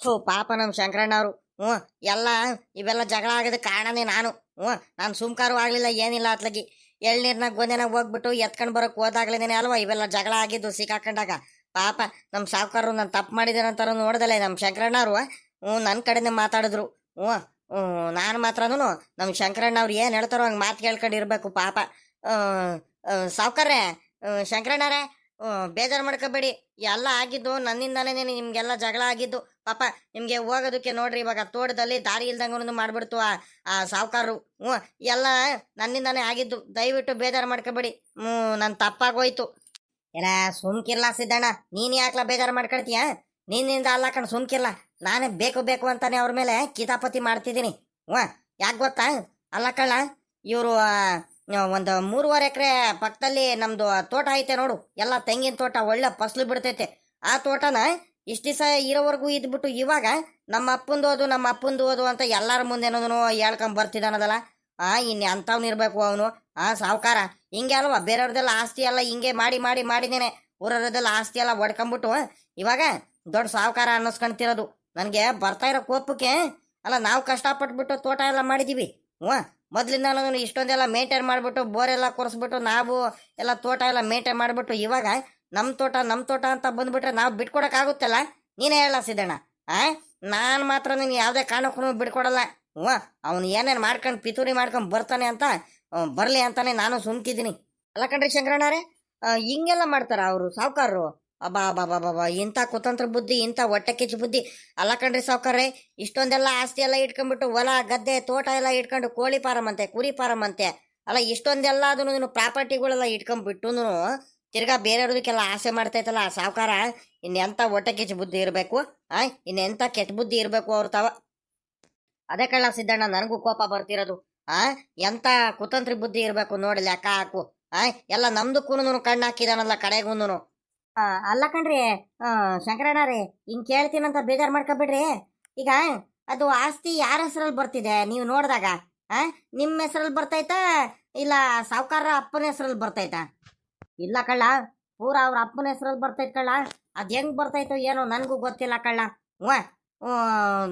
ಥು ಪಾಪ ನಮ್ಮ ಶಂಕರಣ್ಣವ್ರು. ಹ್ಞೂ ಎಲ್ಲ ಇವೆಲ್ಲ ಜಗಳ ಆಗಿದ ಕಾರಣನೇ ನಾನು. ನಾನು ಸುಮ್ಕಾರು ಆಗ್ಲಿಲ್ಲ ಏನಿಲ್ಲ ಅತ್ಲಗಿ. ಎಳ್ನೀರ್ನಾಗ ಗೊಂದೆನಾಗ ಹೋಗ್ಬಿಟ್ಟು ಎತ್ಕೊಂಡ್ ಬರೋಕ್ ಹೋದಾಗ್ಲೇನೆ ಅಲ್ವಾ ಇವೆಲ್ಲ ಜಗಳ ಆಗಿದ್ದು ಸಿಕ್ಕಾಕೊಂಡಾಗ. ಪಾಪ ನಮ್ಮ ಸಾವುಕಾರರು ನಾನು ತಪ್ಪು ಮಾಡಿದೇನಂತಾರ ನೋಡ್ದಲೆ ನಮ್ಮ ಶಂಕರಣ್ಣವ್ರು. ನನ್ನ ಕಡೆನೇ ಮಾತಾಡಿದ್ರು. ಹ್ಞೂ ನಾನು ಮಾತ್ರನು ನಮ್ಮ ಶಂಕರಣ್ಣವ್ರು ಏನು ಹೇಳ್ತಾರೋ ಹಂಗೆ ಮಾತು ಕೇಳ್ಕೊಂಡಿರ್ಬೇಕು ಪಾಪ. ಸಾವುಕಾರ್ರೆ, ಶಂಕರಣ್ಣರೇ, ಬೇಜಾರು ಮಾಡ್ಕೋಬೇಡಿ. ಎಲ್ಲ ಆಗಿದ್ದು ನನ್ನಿಂದಾನೇ ನಿಮ್ಗೆಲ್ಲ ಜಗಳ ಆಗಿದ್ದು. ಪಾಪ ನಿಮ್ಗೆ ಹೋಗೋದಕ್ಕೆ ನೋಡ್ರಿ ಇವಾಗ ತೋಟದಲ್ಲಿ ದಾರಿ ಇಲ್ದಂಗೂ ಮಾಡ್ಬಿಡ್ತು ಆ ಸಾವುಕಾರರು. ಎಲ್ಲ ನನ್ನಿಂದಾನೇ ಆಗಿದ್ದು. ದಯವಿಟ್ಟು ಬೇಜಾರು ಮಾಡ್ಕೋಬೇಡಿ. ನನ್ನ ತಪ್ಪಾಗೋಯ್ತು. ಎಲ್ಲ ಸುಮ್ಕಿರ್ಲಾ ಸಿದ್ದಣ್ಣ, ನೀನ್ ಯಾಕ್ಲ ಬೇಜಾರು ಮಾಡ್ಕೊಳ್ತೀಯ? ನಿನ್ನಿಂದ ಅಲ್ಲ ಕಣ್, ಸುಮ್ಕಿರ್ಲಾ. ನಾನೇ ಬೇಕು ಬೇಕು ಅಂತಾನೆ ಅವ್ರ ಮೇಲೆ ಕಿತಾಪತಿ ಮಾಡ್ತಿದ್ದೀನಿ. ಯಾಕೆ ಗೊತ್ತಾ? ಅಲ್ಲ ಕಳ್ಳ, ಇವರು ಒಂದು 3.5 ಎಕರೆ ಪಕ್ಕದಲ್ಲಿ ನಮ್ದು ತೋಟ ಐತೆ ನೋಡು, ಎಲ್ಲ ತೆಂಗಿನ ತೋಟ, ಒಳ್ಳೆ ಫಸಲು ಬಿಡ್ತೈತೆ. ಆ ತೋಟನ ಇಷ್ಟ ದಿವಸ ಇರೋವರೆಗೂ ಇದ್ಬಿಟ್ಟು ಇವಾಗ ನಮ್ಮ ಅಪ್ಪಂದು ಓದು ಅಂತ ಎಲ್ಲರ ಮುಂದೆನೂ ಹೇಳ್ಕೊಂಡ್ ಬರ್ತಿದ್ದಾನದಲ್ಲ. ಇನ್ನು ಅಂಥವ್ನು ಇರ್ಬೇಕು ಅವನು. ಸಾವುಕಾರ ಹಿಂಗೆ ಅಲ್ವಾ, ಬೇರೆಯವ್ರದೆಲ್ಲ ಆಸ್ತಿ ಎಲ್ಲ ಹಿಂಗೆ ಮಾಡಿನೇನೆ ಊರವ್ರದೆಲ್ಲ ಆಸ್ತಿ ಎಲ್ಲ ಹೊಡ್ಕೊಂಬಿಟ್ಟು ಇವಾಗ ದೊಡ್ಡ ಸಾವುಕಾರ ಅನ್ನಿಸ್ಕೊಂತಿರೋದು. ನನಗೆ ಬರ್ತಾ ಇರೋ ಕೋಪಕ್ಕೆ ಅಲ್ಲ, ನಾವು ಕಷ್ಟಪಟ್ಬಿಟ್ಟು ತೋಟ ಎಲ್ಲ ಮಾಡಿದೀವಿ. ಮೊದ್ಲಿಂದ ನಾನು ಇಷ್ಟೊಂದೆಲ್ಲ ಮೇಂಟೈನ್ ಮಾಡಿಬಿಟ್ಟು ಬೋರೆಲ್ಲ ಕೊರೆಸ್ಬಿಟ್ಟು ನಾವು ಎಲ್ಲ ತೋಟ ಎಲ್ಲ ಮೇಂಟೈನ್ ಮಾಡಿಬಿಟ್ಟು ಇವಾಗ ನಮ್ಮ ತೋಟ ಅಂತ ಬಂದ್ಬಿಟ್ರೆ ನಾವು ಬಿಟ್ಕೊಡಕ್ಕಾಗುತ್ತಲ್ಲ? ನೀನೇ ಹೇಳ ಸಿದ್ದಣ್ಣ. ನಾನು ಮಾತ್ರ ನೀನು ಯಾವುದೇ ಕಾರಣಕ್ಕೂ ಬಿಟ್ಕೊಡಲ್ಲ. ಅವನು ಏನೇನು ಮಾಡ್ಕೊಂಡು ಪಿತೂರಿ ಮಾಡ್ಕೊಂಡು ಬರ್ತಾನೆ ಅಂತ ಬರಲಿ ಅಂತಾನೆ ನಾನು ಸುಮ್ಕಿದ್ದೀನಿ. ಅಲ್ಲ ಕಣ್ರಿ ಶಂಕರಣ್ಣರೇ, ಹಿಂಗೆಲ್ಲ ಮಾಡ್ತಾರ ಅವರು ಸಾವುಕಾರರು? ಅಬ್ಬಾ ಬಾಬಾ ಬಾಬಾ, ಇಂಥ ಕುತಂತ್ರ ಬುದ್ಧಿ, ಇಂಥ ಹೊಟ್ಟೆ ಕಿಚ್ಚು ಬುದ್ಧಿ. ಅಲ್ಲ ಕಣ್ರಿ ಸಾವುಕಾರ್ರೆ, ಇಷ್ಟೊಂದೆಲ್ಲ ಆಸ್ತಿ ಎಲ್ಲ ಇಟ್ಕೊಂಡ್ಬಿಟ್ಟು ಹೊಲ ಗದ್ದೆ ತೋಟ ಎಲ್ಲ ಇಟ್ಕೊಂಡು ಕೋಳಿ ಫಾರಂ ಅಂತೆ, ಕುರಿ ಫಾರಂ ಅಂತೆ, ಅಲ್ಲ ಇಷ್ಟೊಂದೆಲ್ಲ ಅದನ್ನು ಪ್ರಾಪರ್ಟಿಗಳೆಲ್ಲ ಇಟ್ಕೊಂಡ್ಬಿಟ್ಟು ತಿರ್ಗಾ ಬೇರೆಯವ್ರದಕ್ಕೆಲ್ಲ ಆಸೆ ಮಾಡ್ತೈತಲ್ಲ ಆ ಸಾವುಕಾರ. ಇನ್ನೆಂಥ ಹೊಟ್ಟೆ ಕಿಚ್ಚು ಬುದ್ಧಿ ಇರಬೇಕು, ಇನ್ನೆಂಥ ಕೆಟ್ಟ ಬುದ್ಧಿ ಇರಬೇಕು ಅವ್ರ ತಾವ. ಅದೇ ಕಳ್ಳ ಸಿದ್ದಣ್ಣ, ನನಗೂ ಕೋಪ ಬರ್ತಿರೋದು. ಎಂಥ ಕುತಂತ್ರಿ ಬುದ್ಧಿ ಇರಬೇಕು ನೋಡಿ, ಲೆಕ್ಕ ಹಾಕು. ಎಲ್ಲ ನಮ್ದಕ್ಕೂ ಕಣ್ಣು ಹಾಕಿದಾನಲ್ಲ ಕಡೆಗೂ. ಅಲ್ಲ ಕಣ್ರಿ ಶಂಕರಣ್ಣರೇ, ಹಿಂಗೆ ಕೇಳ್ತೀನಂತ ಬೇಜಾರು ಮಾಡ್ಕೊಬಿಡ್ರಿ. ಈಗ ಅದು ಆಸ್ತಿ ಯಾರ ಹೆಸರಲ್ಲಿ ಬರ್ತಿದೆ ನೀವು ನೋಡಿದಾಗ? ನಿಮ್ಮ ಹೆಸರಲ್ಲಿ ಬರ್ತೈತಾ ಇಲ್ಲ ಸಾವುಕಾರ ಅಪ್ಪನ ಹೆಸರಲ್ಲಿ ಬರ್ತೈತಾ? ಇಲ್ಲ ಕಳ್ಳ, ಪೂರ ಅವ್ರ ಅಪ್ಪನ ಹೆಸರಲ್ಲಿ ಬರ್ತೈತೆ ಕಳ್ಳ. ಅದು ಹೆಂಗೆ ಬರ್ತೈತೋ ಏನೋ ನನಗೂ ಗೊತ್ತಿಲ್ಲ ಕಳ್ಳ.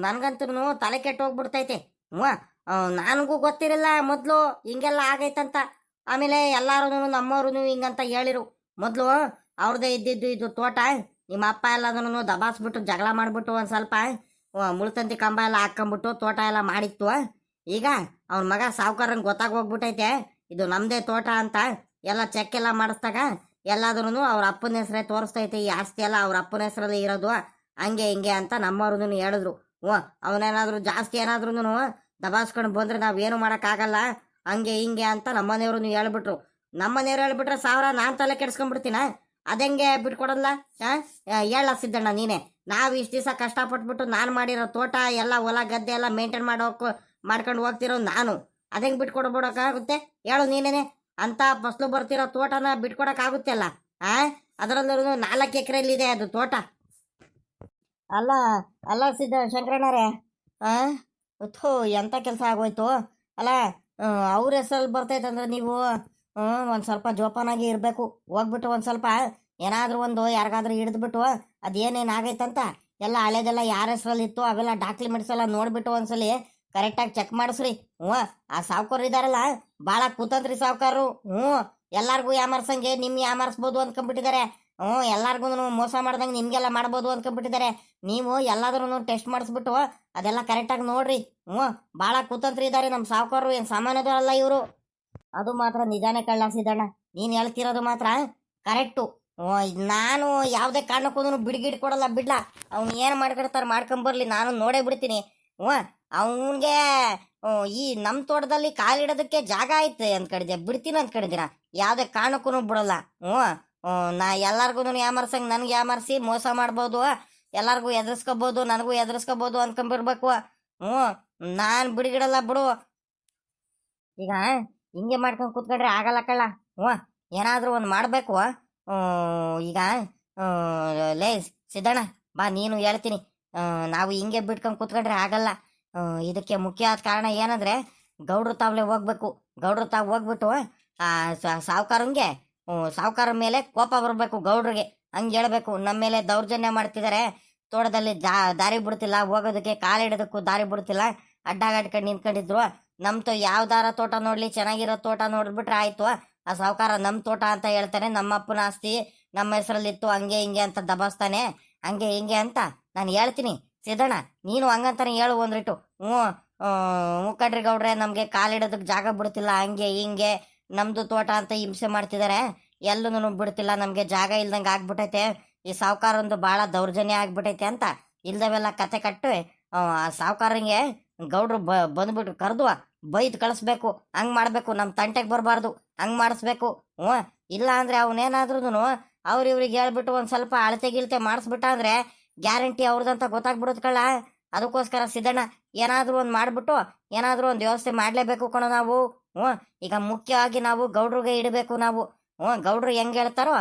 ನನಗಂತೂ ತಲೆ ಕೆಟ್ಟು ಹೋಗ್ಬಿಡ್ತೈತೆ. ನನಗೂ ಗೊತ್ತಿರಲಿಲ್ಲ ಮೊದಲು ಹಿಂಗೆಲ್ಲ ಆಗೈತಂತ. ಆಮೇಲೆ ಎಲ್ಲರೂ ನಮ್ಮವ್ರು ಹಿಂಗಂತ ಹೇಳಿರು. ಮೊದಲು ಅವ್ರದ್ದೇ ಇದ್ದಿದ್ದು ಇದು ತೋಟ. ನಿಮ್ಮ ಅಪ್ಪ ಎಲ್ಲದನ್ನು ದಬಾಸ್ಬಿಟ್ಟು ಜಗಳ ಮಾಡಿಬಿಟ್ಟು ಒಂದು ಸ್ವಲ್ಪ ಮುಳ್ತಂತಿ ಕಂಬ ಎಲ್ಲ ಹಾಕ್ಕೊಂಬಿಟ್ಟು ತೋಟ ಎಲ್ಲ ಮಾಡಿತ್ತು. ಈಗ ಅವ್ನ ಮಗ ಸಾವುಕಾರಂಗೆ ಗೊತ್ತಾಗೋಗ್ಬಿಟ್ಟೈತೆ ಇದು ನಮ್ಮದೇ ತೋಟ ಅಂತ. ಎಲ್ಲ ಚೆಕ್ ಎಲ್ಲ ಮಾಡಿಸ್ದಾಗ ಎಲ್ಲಾದ್ರೂ ಅವ್ರ ಅಪ್ಪನ ಹೆಸರೇ ತೋರಿಸ್ತೈತೆ, ಈ ಆಸ್ತಿ ಎಲ್ಲ ಅವ್ರ ಅಪ್ಪನ ಹೆಸರಲ್ಲಿ ಇರೋದು, ಹಂಗೆ ಹಿಂಗೆ ಅಂತ ನಮ್ಮವ್ರು ಹೇಳಿದ್ರು. ಅವನೇನಾದ್ರೂ ಜಾಸ್ತಿ ಏನಾದ್ರೂ ದಬಾಸ್ಕೊಂಡು ಬಂದ್ರೆ ನಾವೇನು ಮಾಡೋಕ್ಕಾಗಲ್ಲ, ಹಂಗೆ ಹಿಂಗೆ ಅಂತ ನಮ್ಮನೆಯವ್ರು ಹೇಳ್ಬಿಟ್ರು. ನಮ್ಮನೆಯವ್ರು ಹೇಳ್ಬಿಟ್ರೆ ಸಾವಿರ ನಾನು ತಲೆ ಕೆಡ್ಸ್ಕೊಂಡ್ಬಿಡ್ತೀನ? ಅದೆಂಗೆ ಬಿಟ್ಕೊಡಲ್ಲ? ಹೇಳ ಸಿದ್ದಣ್ಣ ನೀನೆ. ನಾವು ಇಷ್ಟು ದಿವಸ ಕಷ್ಟಪಟ್ಬಿಟ್ಟು ನಾನು ಮಾಡಿರೋ ತೋಟ ಎಲ್ಲ ಹೊಲ ಗದ್ದೆ ಎಲ್ಲ ಮೇಂಟೈನ್ ಮಾಡ್ಕೊಂಡು ಹೋಗ್ತಿರೋ ನಾನು, ಅದೆಂಗೆ ಬಿಟ್ಕೊಡ್ಬಿಡೋಕ್ಕಾಗುತ್ತೆ ಹೇಳು ನೀನೇನೆ? ಅಂತ ಫಸಲು ಬರ್ತಿರೋ ತೋಟನ ಬಿಟ್ಕೊಡಕ್ಕಾಗುತ್ತೆ ಅಲ್ಲ? ಅದರಲ್ಲೂ 4 ಎಕರೆಯಲ್ಲಿದೆ ಅದು ತೋಟ. ಅಲ್ಲ ಅಲ್ಲ ಶಂಕರಣ್ಣರೇ, ಥೋ ಎಂಥ ಕೆಲಸ ಆಗೋಯ್ತು ಅಲ್ಲ. ಅವ್ರ ಹೆಸರಲ್ಲಿ ಬರ್ತೈತಂದ್ರೆ ನೀವು ಒಂದು ಸ್ವಲ್ಪ ಜೋಪಾನಾಗಿ ಇರಬೇಕು. ಹೋಗ್ಬಿಟ್ಟು ಒಂದು ಸ್ವಲ್ಪ ಏನಾದರೂ ಒಂದು ಯಾರಿಗಾದ್ರೂ ಹಿಡಿದ್ಬಿಟ್ಟು ಅದೇನೇನು ಆಗೈತಂತ ಎಲ್ಲ ಹಳೇದೆಲ್ಲ ಯಾರ ಹೆಸರಲ್ಲಿತ್ತು ಅವೆಲ್ಲ ಡಾಕ್ಯುಮೆಂಟ್ಸ್ ಎಲ್ಲ ನೋಡ್ಬಿಟ್ಟು ಒಂದ್ಸಲಿ ಕರೆಕ್ಟಾಗಿ ಚೆಕ್ ಮಾಡಿಸ್ರಿ. ಆ ಸಾವುಕಾರು ಇದಾರಲ್ಲ, ಭಾಳ ಕುತಂತ್ರಿ ಸಾವುಕಾರರು. ಎಲ್ಲಾರ್ಗೂ ಯಾಮಾರ್ಸಂಗೆ ನಿಮ್ಗೆ ಯಾಮಾರಿಸ್ಬೋದು ಅಂದ್ಕೊಂಡ್ಬಿಟ್ಟಿದ್ದಾರೆ. ಎಲ್ಲಾರ್ಗು ಮೋಸ ಮಾಡ್ದಂಗೆ ನಿಮಗೆಲ್ಲ ಮಾಡ್ಬೋದು ಅಂದ್ಕೊಂಡ್ಬಿಟ್ಟಿದ್ದಾರೆ. ನೀವು ಎಲ್ಲಾದ್ರೂ ಟೆಸ್ಟ್ ಮಾಡಿಸ್ಬಿಟ್ಟು ಅದೆಲ್ಲ ಕರೆಕ್ಟಾಗಿ ನೋಡ್ರಿ. ಭಾಳ ಕುತಂತ್ರಿ ಇದ್ದಾರೆ ನಮ್ಮ ಸಾವುಕಾರರು, ಏನು ಸಾಮಾನ್ಯದು ಅಲ್ಲ ಇವರು. ಅದು ಮಾತ್ರ ನಿಜಾನೇ ಕಳ್ಳ ಸಿದ್ದಣ್ಣ, ನೀನು ಹೇಳ್ತಿರೋದು ಮಾತ್ರ ಕರೆಕ್ಟು. ನಾನು ಯಾವುದೇ ಕಾರಣಕ್ಕೂ ಬಿಡ್ಗಿಡ್ ಕೊಡಲ್ಲ, ಬಿಡ್ಲ. ಅವ್ನು ಏನು ಮಾಡ್ಕೊಡ್ತಾರೆ ಮಾಡ್ಕೊಂಬರ್ಲಿ, ನಾನು ನೋಡೇ ಬಿಡ್ತೀನಿ. ಅವನಿಗೆ ಈ ನಮ್ಮ ತೋಟದಲ್ಲಿ ಕಾಲಿಡೋದಕ್ಕೆ ಜಾಗ ಐತೆ ಅಂದ್ಕೊಂಡಿದ್ದೆ, ಬಿಡ್ತೀನಿ ಅಂದ್ಕೊಂಡಿದ್ದೀನ, ಯಾವುದೇ ಕಾರಣಕ್ಕೂ ಬಿಡಲ್ಲ. ನಾ ಎಲ್ಲಾರ್ಗು ಯಾಮರ್ಸಂಗೆ ನನಗೆ ಯಾಮರ್ಸಿ ಮೋಸ ಮಾಡ್ಬೋದು, ಎಲ್ಲರಿಗೂ ಎದುರಿಸ್ಕೋಬೋದು, ನನಗೂ ಎದುರಿಸ್ಕೋಬೋದು ಅಂದ್ಕೊಂಬಿರ್ಬೇಕು. ನಾನು ಬಿಡಿಗಿಡಲ್ಲ ಬಿಡು. ಈಗ ಹಿಂಗೆ ಮಾಡ್ಕೊಂಡು ಕೂತ್ಕೊಂಡ್ರೆ ಆಗಲ್ಲ ಕಳ್ಳ. ಏನಾದರೂ ಒಂದು ಮಾಡಬೇಕು. ಈಗ ಲೇ ಸಿದ್ದಣ್ಣ ಬಾ, ನೀನು ಹೇಳ್ತೀನಿ. ನಾವು ಹಿಂಗೆ ಬಿಟ್ಕೊಂಡು ಕೂತ್ಕೊಂಡ್ರೆ ಆಗಲ್ಲ. ಇದಕ್ಕೆ ಮುಖ್ಯವಾದ ಕಾರಣ ಏನಂದರೆ ಗೌಡ್ರ ತಾವಲೆ ಹೋಗ್ಬೇಕು. ಗೌಡ್ರ ತಾವು ಹೋಗ್ಬಿಟ್ಟು ಸಾವುಕಾರಂಗೆ ಸಾವುಕಾರ ಮೇಲೆ ಕೋಪ ಬರಬೇಕು ಗೌಡ್ರಿಗೆ. ಹಂಗೆ ಹೇಳ್ಬೇಕು, ನಮ್ಮ ಮೇಲೆ ದೌರ್ಜನ್ಯ ಮಾಡ್ತಿದ್ದಾರೆ, ತೋಟದಲ್ಲಿ ದಾರಿ ಬಿಡ್ತಿಲ್ಲ, ಹೋಗೋದಕ್ಕೆ ಕಾಲಿಡೋದಕ್ಕೂ ದಾರಿ ಬಿಡ್ತಿಲ್ಲ, ಅಡ್ಡಾಗಡ್ಕೊಂಡು ನಿಂತ್ಕೊಂಡಿದ್ರು. ನಮ್ದು ಯಾವ್ದಾರ ತೋಟ ನೋಡ್ಲಿ, ಚೆನ್ನಾಗಿರೋ ತೋಟ ನೋಡ್ಬಿಟ್ರೆ ಆಯ್ತು, ಆ ಸಾವುಕಾರ ನಮ್ಮ ತೋಟ ಅಂತ ಹೇಳ್ತಾನೆ, ನಮ್ಮ ಅಪ್ಪನ ಆಸ್ತಿ ನಮ್ಮ ಹೆಸರಲ್ಲಿತ್ತು, ಹಂಗೆ ಹಿಂಗೆ ಅಂತ ದಬಾಸ್ತಾನೆ, ಹಂಗೆ ಹಿಂಗೆ ಅಂತ ನಾನು ಹೇಳ್ತೀನಿ. ಸಿದ್ದಣ್ಣ, ನೀನು ಹಂಗಂತಾನೆ ಹೇಳು ಒಂದ್ರಿಟ್ಟು. ಹ್ಞೂ ಹ್ಞೂ ಕಣ್ರಿ ಗೌಡ್ರೆ, ನಮಗೆ ಕಾಲಿಡೋದಕ್ಕೆ ಜಾಗ ಬಿಡ್ತಿಲ್ಲ, ಹಂಗೆ ಹಿಂಗೆ ನಮ್ದು ತೋಟ ಅಂತ ಹಿಂಸೆ ಮಾಡ್ತಿದ್ದಾರೆ, ಎಲ್ಲೂ ಬಿಡ್ತಿಲ್ಲ, ನಮಗೆ ಜಾಗ ಇಲ್ದಂಗೆ ಆಗ್ಬಿಟ್ಟೈತೆ, ಈ ಸಾವುಕಾರಂದು ಭಾಳ ದೌರ್ಜನ್ಯ ಆಗ್ಬಿಟ್ಟೈತೆ ಅಂತ ಇಲ್ದವೆಲ್ಲ ಕತೆ ಕಟ್ಟು ಆ ಸಾವುಕಾರಂಗೆ ಗೌಡ್ರು ಬಂದ್ಬಿಟ್ಟು ಕರೆದು ಬೈದು ಕಳಿಸ್ಬೇಕು. ಹಂಗೆ ಮಾಡಬೇಕು, ನಮ್ಮ ತಂಟೆಗೆ ಬರಬಾರ್ದು, ಹಂಗೆ ಮಾಡಿಸ್ಬೇಕು. ಹ್ಞೂ ಇಲ್ಲ ಅಂದರೆ ಅವನೇನಾದ್ರೂ ಅವ್ರು ಇವ್ರಿಗೆ ಹೇಳ್ಬಿಟ್ಟು ಒಂದು ಸ್ವಲ್ಪ ಅಳತೆ ಗಿಳತೆ ಮಾಡಿಸ್ಬಿಟ್ಟ ಅಂದರೆ ಗ್ಯಾರಂಟಿ ಅವ್ರದಂತ ಗೊತ್ತಾಗ್ಬಿಡೋದು ಕಳ್ಳ. ಅದಕ್ಕೋಸ್ಕರ ಸಿದ್ದಣ್ಣ ಏನಾದರೂ ಒಂದು ಮಾಡಿಬಿಟ್ಟು ಏನಾದರೂ ಒಂದು ವ್ಯವಸ್ಥೆ ಮಾಡಲೇಬೇಕು ಕಣೋ ನಾವು. ಹ್ಞೂ ಈಗ ಮುಖ್ಯವಾಗಿ ನಾವು ಗೌಡ್ರಿಗೆ ಇಡಬೇಕು ನಾವು. ಹ್ಞೂ ಗೌಡ್ರು ಹೆಂಗೆ ಹೇಳ್ತಾರೋ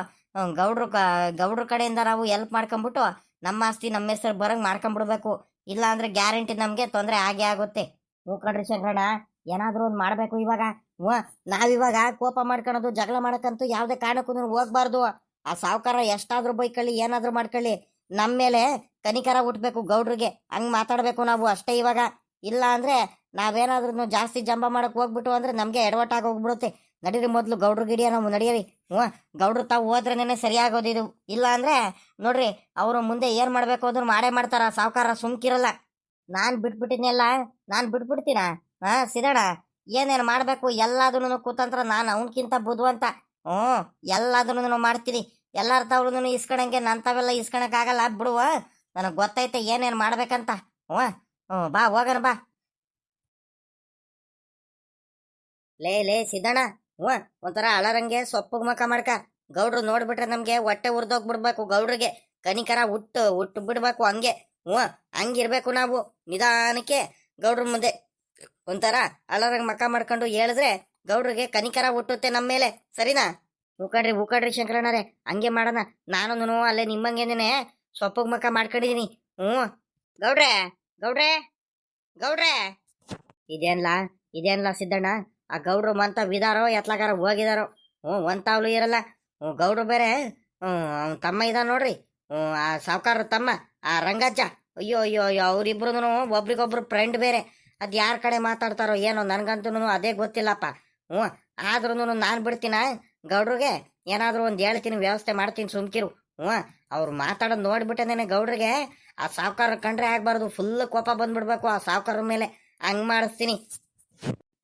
ಗೌಡ್ರ ಕಡೆಯಿಂದ ನಾವು ಎಲ್ಪ್ ಮಾಡ್ಕೊಂಬಿಟ್ಟು ನಮ್ಮ ಆಸ್ತಿ ನಮ್ಮ ಹೆಸರು ಬರಂಗೆ ಮಾಡ್ಕೊಂಬಿಡ್ಬೇಕು. ಇಲ್ಲ ಅಂದರೆ ಗ್ಯಾರಂಟಿ ನಮಗೆ ತೊಂದರೆ ಆಗೇ ಆಗುತ್ತೆ. ಹ್ಞೂ ಕಣ್ರಿ ಶಂಕರಣ್ಣ, ಏನಾದರೂ ಒಂದು ಮಾಡಬೇಕು ಇವಾಗ. ಹ್ಞೂ ನಾವಿವಾಗ ಕೋಪ ಮಾಡ್ಕೊಳೋದು ಜಗಳ ಮಾಡೋಕ್ಕಂತೂ ಯಾವುದೇ ಕಾರಣಕ್ಕೂ ಹೋಗ್ಬಾರ್ದು. ಆ ಸಾವುಕಾರ ಎಷ್ಟಾದರೂ ಬೈಕೊಳ್ಳಿ, ಏನಾದರೂ ಮಾಡ್ಕೊಳ್ಳಿ, ನಮ್ಮ ಮೇಲೆ ಕನಿಕರ ಹುಟ್ಟಬೇಕು ಗೌಡ್ರಿಗೆ, ಹಂಗೆ ಮಾತಾಡಬೇಕು ನಾವು ಅಷ್ಟೇ ಇವಾಗ. ಇಲ್ಲ ಅಂದರೆ ನಾವೇನಾದ್ರೂ ಜಾಸ್ತಿ ಜಂಬ ಮಾಡಕ್ಕೆ ಹೋಗ್ಬಿಟ್ಟು ಅಂದರೆ ನಮಗೆ ಎಡವಟ್ಟಾಗಿ ಹೋಗ್ಬಿಡುತ್ತೆ. ನಡೀರಿ ಮೊದಲು ಗೌಡ್ರ ಗಿಡಿಯ ನಾವು ನಡಿಯರಿ. ಹ್ಞೂ ಗೌಡ್ರು ತಾವು ಹೋದ್ರೇನೆ ಸರಿಯಾಗೋದಿದು. ಇಲ್ಲ ಅಂದರೆ ನೋಡ್ರಿ, ಅವರು ಮುಂದೆ ಏನು ಮಾಡಬೇಕು ಅಂದ್ರೂ ಮಾಡೇ ಮಾಡ್ತಾರ, ಸಾವುಕಾರ ಸುಮ್ಕಿರಲ್ಲ. ನಾನು ಬಿಟ್ಬಿಟ್ಟಿದ್ನೆಲ್ಲ, ನಾನು ಬಿಟ್ಬಿಡ್ತೀನ? ಹಾಂ ಸಿದಣ, ಏನೇನು ಮಾಡಬೇಕು ಎಲ್ಲದನ್ನು ಕೂತಂತ್ರ ನಾನು ಅವನಕ್ಕಿಂತ ಬುದ್ಧಿವಂತ. ಹ್ಞೂ ಎಲ್ಲದನ್ನು ಮಾಡ್ತೀನಿ, ಎಲ್ಲರ ತಾವ್ರೂ ಇಸ್ಕೊಳಂಗೆ ನನ್ನ ತಾವೆಲ್ಲ ಇಸ್ಕೊಳಕ್ಕಾಗಲ್ಲ ಬಿಡುವ, ನನಗೆ ಗೊತ್ತೈತೆ ಏನೇನು ಮಾಡ್ಬೇಕಂತ. ಹ್ಞೂ ಹ್ಞೂ ಬಾ ಹೋಗೋಣ ಬಾ. ಲೇ ಸಿದ್ದಣ್ಣ, ಹ್ಞೂ ಒಂಥರ ಅಳರಂಗೆ ಸೊಪ್ಪಗೆ ಮಕ್ಕ ಮಾಡ್ಕ. ಗೌಡ್ರು ನೋಡ್ಬಿಟ್ರೆ ನಮಗೆ ಹೊಟ್ಟೆ ಉರ್ದೋಗ್ಬಿಡ್ಬೇಕು, ಗೌಡ್ರಿಗೆ ಕನಿಕರ ಹುಟ್ಟು ಬಿಡ್ಬೇಕು ಹಂಗೆ. ಹ್ಞೂ ಹಂಗಿರ್ಬೇಕು ನಾವು, ನಿಧಾನಕ್ಕೆ ಗೌಡ್ರ ಮುಂದೆ ಒಂಥರ ಅಳರಂಗೆ ಮಕ್ಕ ಮಾಡ್ಕೊಂಡು ಹೇಳಿದ್ರೆ ಗೌಡ್ರಿಗೆ ಕನಿಕರ ಹುಟ್ಟುತ್ತೆ ನಮ್ಮ ಮೇಲೆ, ಸರಿನಾ? ಹೂಕಡ್ರಿ ಶಂಕರಣ್ಣರೇ, ಹಂಗೆ ಮಾಡೋಣ. ನಾನು ಅಲ್ಲೇ ನಿಮ್ಮಂಗೇನೆ ಸೊಪ್ಪಗೆ ಮಕ್ಕ ಮಾಡ್ಕೊಂಡಿದೀನಿ. ಹ್ಞೂ ಗೌಡ್ರೆ ಗೌಡ್ರೆ ಗೌಡ್ರೆ, ಇದೇನ್ಲ ಸಿದ್ದಣ್ಣ, ಆ ಗೌಡ್ರು ಮಂತ ವಿದಾರೋ ಎತ್ಲಾಗಾರ ಹೋಗಿದಾರೋ? ಹ್ಞೂ ಒಂತಾವ್ಲು ಇರಲ್ಲ. ಹ್ಞೂ ಗೌಡ್ರು ಬೇರೆ, ಅವ್ನ ತಮ್ಮ ಇದ ನೋಡ್ರಿ, ಆ ಸಾವುಕಾರ ತಮ್ಮ ಆ ರಂಗಜ್ಜ, ಅಯ್ಯೋ ಅಯ್ಯೋ ಅಯ್ಯೋ, ಅವ್ರಿಬ್ರು ಒಬ್ರಿಗೊಬ್ರು ಫ್ರೆಂಡ್ ಬೇರೆ. ಅದು ಯಾರ ಕಡೆ ಮಾತಾಡ್ತಾರೋ ಏನೋ ನನಗಂತೂ ಅದೇ ಗೊತ್ತಿಲ್ಲಪ್ಪ. ಹ್ಞೂ ಆದ್ರೂ ನಾನು ಬಿಡ್ತೀನ ಗೌಡ್ರಿಗೆ, ಏನಾದರೂ ಒಂದು ಹೇಳ್ತೀನಿ, ವ್ಯವಸ್ಥೆ ಮಾಡ್ತೀನಿ, ಸುಮ್ಕಿರು. ಹ್ಞೂ ಅವ್ರು ಮಾತಾಡೋದು ನೋಡ್ಬಿಟ್ಟೇನೆ ಗೌಡ್ರಿಗೆ ಆ ಸಾವುಕಾರ ಕಂಡ್ರೆ ಆಗ್ಬಾರ್ದು, ಫುಲ್ ಕೋಪ ಬಂದ್ಬಿಡ್ಬೇಕು ಆ ಸಾವುಕಾರ ಮೇಲೆ, ಹಂಗೆ ಮಾಡಿಸ್ತೀನಿ.